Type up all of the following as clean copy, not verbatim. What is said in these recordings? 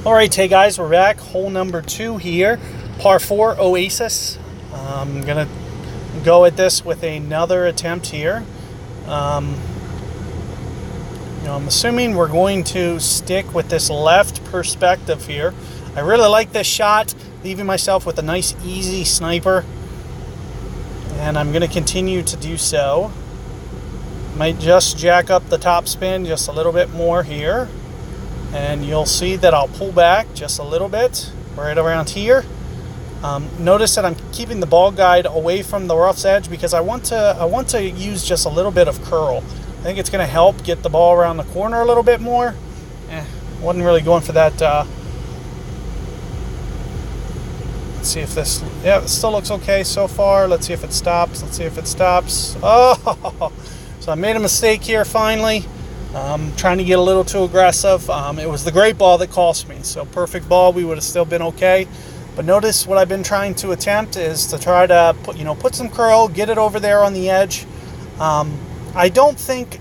Alright, hey guys, we're back. Hole number 2 here, par 4 Oasis. I'm going to go at this with another attempt here. I'm assuming we're going to stick with this left perspective here. I really like this shot, leaving myself with a nice easy sniper. And I'm going to continue to do so. Might just jack up the top spin just a little bit more here. And you'll see that I'll pull back just a little bit right around here. Notice that I'm keeping the ball guide away from the rough's edge because I want to use just a little bit of curl. I think it's going to help get the ball around the corner a little bit more. Wasn't really going for that. Let's see if this, yeah, it still looks okay so far. Let's see if it stops. Let's see if it stops. Oh, so I made a mistake here finally. Trying to get a little too aggressive. It was the great ball that cost me. So perfect ball, we would have still been okay. But notice what I've been trying to attempt is to try to put some curl, get it over there on the edge. I don't think,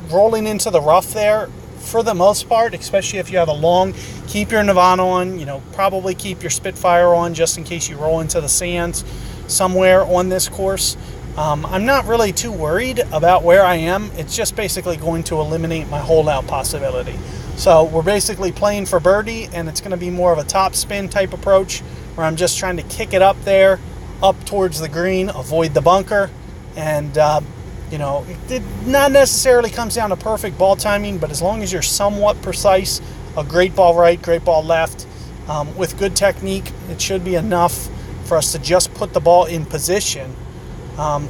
rolling into the rough there, for the most part, especially if you have a long, keep your nirvana on, probably keep your Spitfire on just in case you roll into the sands somewhere on this course. I'm not really too worried about where I am. It's just basically going to eliminate my holdout possibility. So we're basically playing for birdie, and it's going to be more of a top spin type approach where I'm just trying to kick it up there, up towards the green, avoid the bunker. And, it not necessarily comes down to perfect ball timing, but as long as you're somewhat precise, a great ball right, great ball left, with good technique, it should be enough for us to just put the ball in position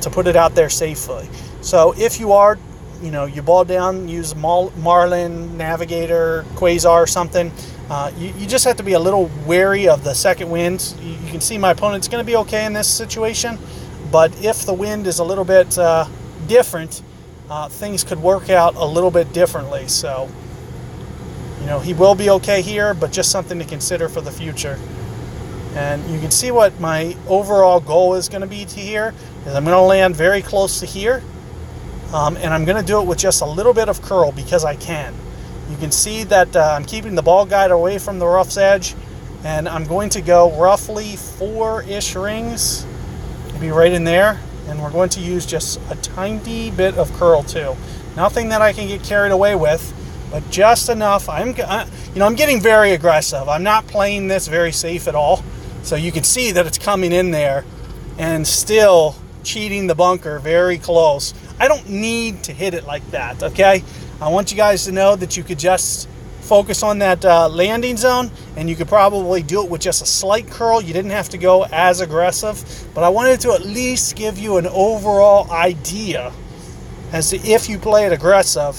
to put it out there safely. So if you are, you ball down, use Marlin, Navigator, Quasar or something, you just have to be a little wary of the second winds. You can see my opponent's going to be okay in this situation, but if the wind is a little bit different, things could work out a little bit differently. So, he will be okay here, but just something to consider for the future. And you can see what my overall goal is going to be to here. Is I'm going to land very close to here. And I'm going to do it with just a little bit of curl because I can. You can see that I'm keeping the ball guide away from the rough's edge. And I'm going to go roughly 4-ish rings. Maybe right in there. And we're going to use just a tiny bit of curl too. Nothing that I can get carried away with, but just enough. I'm getting very aggressive. I'm not playing this very safe at all. So you can see that it's coming in there and still cheating the bunker very close. I don't need to hit it like that, okay? I want you guys to know that you could just focus on that landing zone, and you could probably do it with just a slight curl. You didn't have to go as aggressive, but I wanted to at least give you an overall idea as to, if you play it aggressive,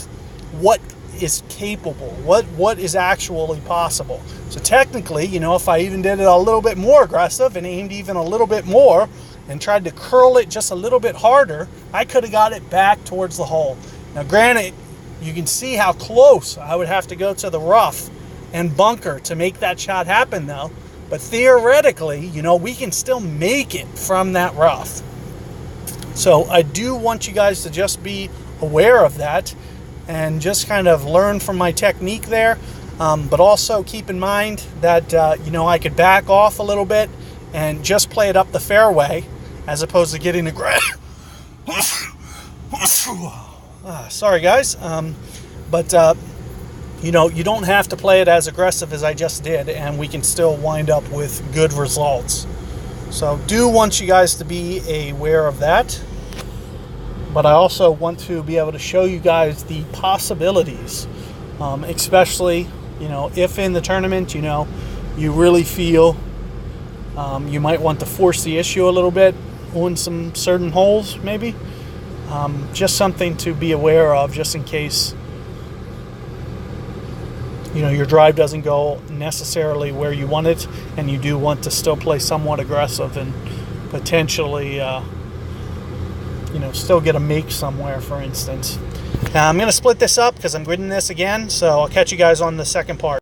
what is capable, what is actually possible. So technically, if I even did it a little bit more aggressive and aimed even a little bit more and tried to curl it just a little bit harder, I could have got it back towards the hole. Now granted, you can see how close I would have to go to the rough and bunker to make that shot happen though. But theoretically, we can still make it from that rough. So I do want you guys to just be aware of that and just kind of learn from my technique there. But also keep in mind that, I could back off a little bit and just play it up the fairway as opposed to getting aggressive. Sorry, guys. You don't have to play it as aggressive as I just did, and we can still wind up with good results. So do want you guys to be aware of that. But I also want to be able to show you guys the possibilities, especially, if in the tournament, you really feel you might want to force the issue a little bit on some certain holes, maybe. Just something to be aware of, just in case, your drive doesn't go necessarily where you want it, and you do want to still play somewhat aggressive and potentially still get a make somewhere, for instance. Now, I'm going to split this up because I'm gridding this again, so I'll catch you guys on the second part.